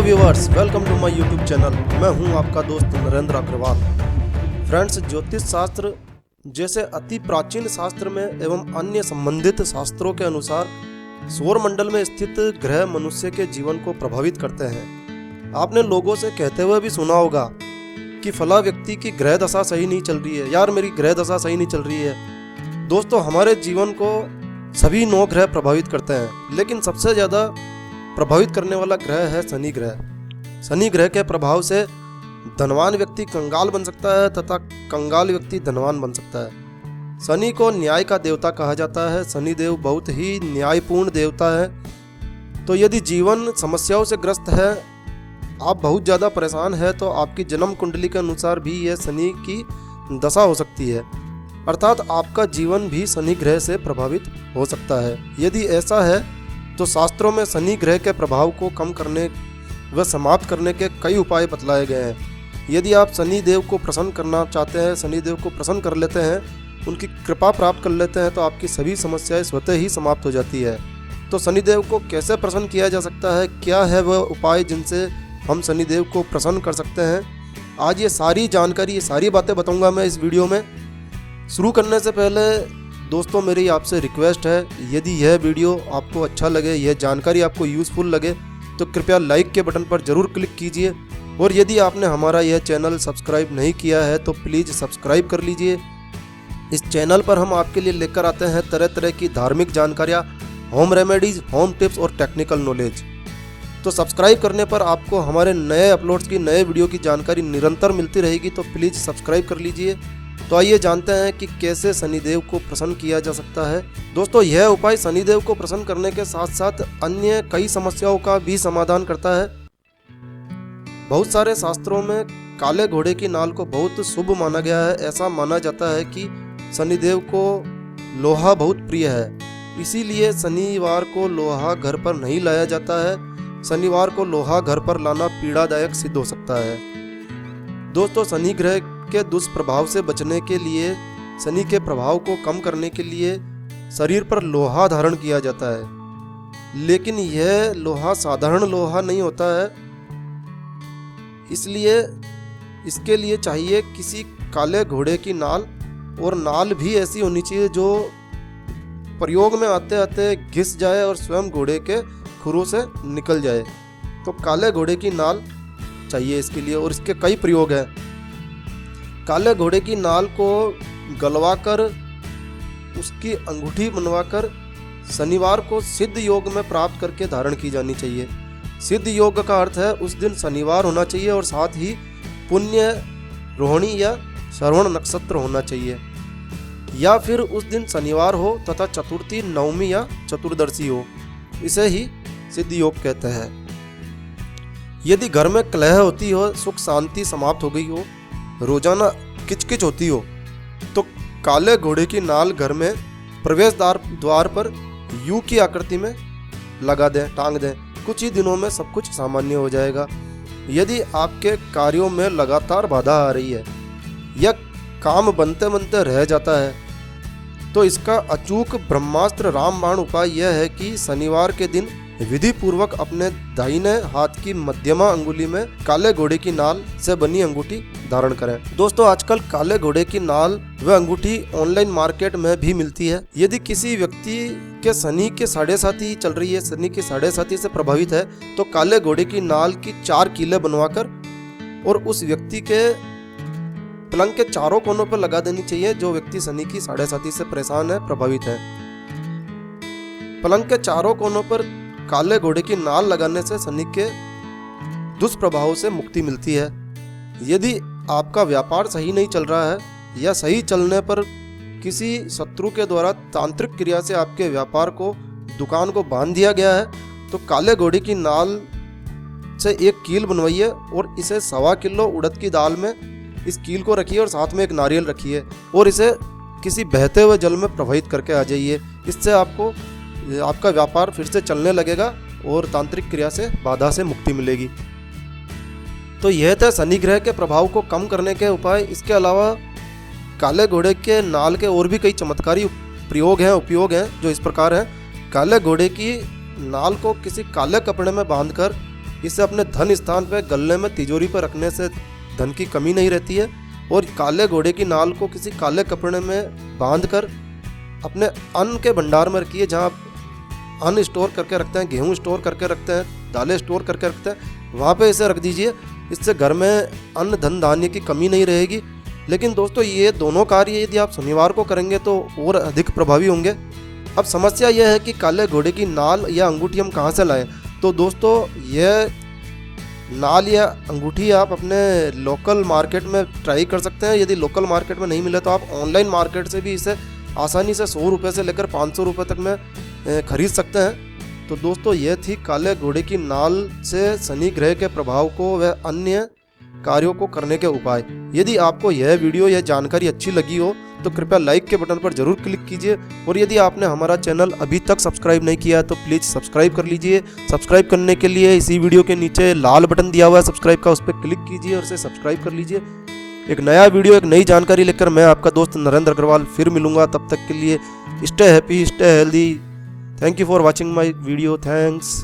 Viewers, welcome to my YouTube channel. मैं हूं आपका दोस्त नरेंद्र अग्रवाल। फ्रेंड्स, ज्योतिष शास्त्र जैसे अति प्राचीन शास्त्र में एवं अन्य संबंधित शास्त्रों के अनुसार सौर मंडल में स्थित ग्रह मनुष्य के जीवन को प्रभावित करते हैं। आपने लोगों से कहते हुए भी सुना होगा कि फला व्यक्ति की ग्रह दशा सही नहीं चल रही है, यार मेरी ग्रह दशा सही नहीं चल रही है। दोस्तों, हमारे जीवन को सभी 9 ग्रह प्रभावित करते हैं, लेकिन सबसे ज़्यादा प्रभावित करने वाला ग्रह है शनि ग्रह। शनि ग्रह के प्रभाव से धनवान व्यक्ति कंगाल बन सकता है तथा कंगाल व्यक्ति धनवान बन सकता है। शनि को न्याय का देवता कहा जाता है। शनि देव बहुत ही न्यायपूर्ण देवता है। तो यदि जीवन समस्याओं से ग्रस्त है, आप बहुत ज़्यादा परेशान है, तो आपकी जन्म कुंडली के अनुसार भी यह शनि की दशा हो सकती है, अर्थात आपका जीवन भी शनि ग्रह से प्रभावित हो सकता है। यदि ऐसा है तो शास्त्रों में शनि ग्रह के प्रभाव को कम करने व समाप्त करने के कई उपाय बतलाए गए हैं। यदि आप शनि देव को प्रसन्न करना चाहते हैं, शनि देव को प्रसन्न कर लेते हैं, उनकी कृपा प्राप्त कर लेते हैं, तो आपकी सभी समस्याएं स्वतः ही समाप्त हो जाती है। तो शनि देव को कैसे प्रसन्न किया जा सकता है, क्या है वह उपाय जिनसे हम शनि देव को प्रसन्न कर सकते हैं, आज ये सारी जानकारी, ये सारी बातें बताऊँगा मैं इस वीडियो में। शुरू करने से पहले दोस्तों, मेरी आपसे रिक्वेस्ट है, यदि यह वीडियो आपको अच्छा लगे, यह जानकारी आपको यूज़फुल लगे, तो कृपया लाइक के बटन पर ज़रूर क्लिक कीजिए। और यदि आपने हमारा यह चैनल सब्सक्राइब नहीं किया है तो प्लीज़ सब्सक्राइब कर लीजिए। इस चैनल पर हम आपके लिए लेकर आते हैं तरह तरह की धार्मिक जानकारियाँ, होम रेमेडीज़, होम टिप्स और टेक्निकल नॉलेज। तो सब्सक्राइब करने पर आपको हमारे नए अपलोड्स की, नए वीडियो की जानकारी निरंतर मिलती रहेगी, तो प्लीज़ सब्सक्राइब कर लीजिए। तो आइए जानते हैं कि कैसे शनिदेव को प्रसन्न किया जा सकता है। दोस्तों, यह उपाय शनिदेव को प्रसन्न करने के साथ साथ अन्य कई समस्याओं का भी समाधान करता है। बहुत सारे शास्त्रों में काले घोड़े की नाल को बहुत शुभ माना गया है। ऐसा माना जाता है कि शनिदेव को लोहा बहुत प्रिय है, इसीलिए शनिवार को लोहा घर पर नहीं लाया जाता है। शनिवार को लोहा घर पर लाना पीड़ादायक सिद्ध हो सकता है। दोस्तों, शनि ग्रह के दुष्प्रभाव से बचने के लिए, शनि के प्रभाव को कम करने के लिए शरीर पर लोहा धारण किया जाता है, लेकिन यह लोहा साधारण लोहा नहीं होता है। इसलिए इसके लिए चाहिए किसी काले घोड़े की नाल, और नाल भी ऐसी होनी चाहिए जो प्रयोग में आते आते घिस जाए और स्वयं घोड़े के खुरों से निकल जाए। तो काले घोड़े की नाल चाहिए इसके लिए, और इसके कई प्रयोग हैं। काले घोड़े की नाल को गलवाकर उसकी अंगूठी बनवाकर शनिवार को सिद्ध योग में प्राप्त करके धारण की जानी चाहिए। सिद्ध योग का अर्थ है उस दिन शनिवार होना चाहिए और साथ ही पुण्य रोहिणी या श्रवण नक्षत्र होना चाहिए, या फिर उस दिन शनिवार हो तथा चतुर्थी, नवमी या चतुर्दशी हो। इसे ही सिद्ध योग कहते हैं। यदि घर में कलह होती हो, सुख शांति समाप्त हो गई हो, रोजाना किचकिच होती हो, तो काले घोड़े की नाल घर में प्रवेश द्वार पर यू की आकृति में लगा दें, टांग दें। कुछ ही दिनों में सब कुछ सामान्य हो जाएगा। यदि आपके कार्यों में लगातार बाधा आ रही है या काम बनते बनते रह जाता है, तो इसका अचूक ब्रह्मास्त्र रामबाण उपाय यह है कि शनिवार के दिन विधि पूर्वक अपने दाहिने हाथ की मध्यमा अंगुली में काले घोड़े की नाल से बनी अंगूठी धारण करें। दोस्तों, आजकल काले घोड़े की नाल व अंगूठी ऑनलाइन मार्केट में भी मिलती है। यदि किसी व्यक्ति के शनि के 7.5 चल रही है, शनि की 7.5 से प्रभावित है, तो काले घोड़े की नाल की 4 कीलें बनवाकर और उस व्यक्ति के पलंग के चारों कोनों पर लगा देनी चाहिए, जो व्यक्ति शनि की 7.5 से परेशान है, प्रभावित है। पलंग के चारों कोनों पर काले घोड़े की नाल लगाने से शनि के दुष्प्रभाव से मुक्ति मिलती है। यदि आपका व्यापार सही नहीं चल रहा है या सही चलने पर किसी शत्रु के द्वारा तांत्रिक क्रिया से आपके व्यापार को, दुकान को बांध दिया गया है, तो काले घोड़े की नाल से एक कील बनवाइए और इसे 1.25 किलो उड़द की दाल में इस कील को रखिए और साथ में एक नारियल रखिए और इसे किसी बहते हुए जल में प्रवाहित करके आ जाइए। इससे आपका व्यापार फिर से चलने लगेगा और तांत्रिक क्रिया से, बाधा से मुक्ति मिलेगी। तो यह था शनि ग्रह के प्रभाव को कम करने के उपाय। इसके अलावा काले घोड़े के नाल के और भी कई चमत्कारी उपयोग हैं जो इस प्रकार हैं। काले घोड़े की नाल को किसी काले कपड़े में बांधकर इसे अपने धन स्थान पे गले में तिजोरी पर रखने से धन की कमी नहीं रहती है। और काले घोड़े की नाल को किसी काले कपड़े में बांधकर अपने अन्न के भंडार में रखिए, जहाँ अन्न स्टोर करके रखते हैं, गेहूँ स्टोर करके रखते हैं, दालें स्टोर करके रखते हैं, वहाँ पे इसे रख दीजिए। इससे घर में अन्न धन धान्य की कमी नहीं रहेगी। लेकिन दोस्तों ये दोनों कार्य यदि आप शनिवार को करेंगे तो और अधिक प्रभावी होंगे। अब समस्या यह है कि काले घोड़े की नाल या अंगूठी हम कहाँ से लाएं? तो दोस्तों यह नाल या अंगूठी आप अपने लोकल मार्केट में ट्राई कर सकते हैं। यदि लोकल मार्केट में नहीं मिले तो आप ऑनलाइन मार्केट से भी इसे आसानी से 100 रुपये से लेकर 500 रुपये तक में खरीद सकते हैं। तो दोस्तों यह थी काले घोड़े की नाल से शनि ग्रह के प्रभाव को व अन्य कार्यों को करने के उपाय। यदि आपको यह वीडियो या जानकारी अच्छी लगी हो तो कृपया लाइक के बटन पर जरूर क्लिक कीजिए। और यदि आपने हमारा चैनल अभी तक सब्सक्राइब नहीं किया तो प्लीज़ सब्सक्राइब कर लीजिए। सब्सक्राइब करने के लिए इसी वीडियो के नीचे लाल बटन दिया हुआ है सब्सक्राइब का, उस पर क्लिक कीजिए और इसे सब्सक्राइब कर लीजिए। एक नया वीडियो, एक नई जानकारी लेकर मैं आपका दोस्त नरेंद्र अग्रवाल फिर मिलूंगा। तब तक के लिए stay happy, stay healthy. Thank you for watching my video. Thanks.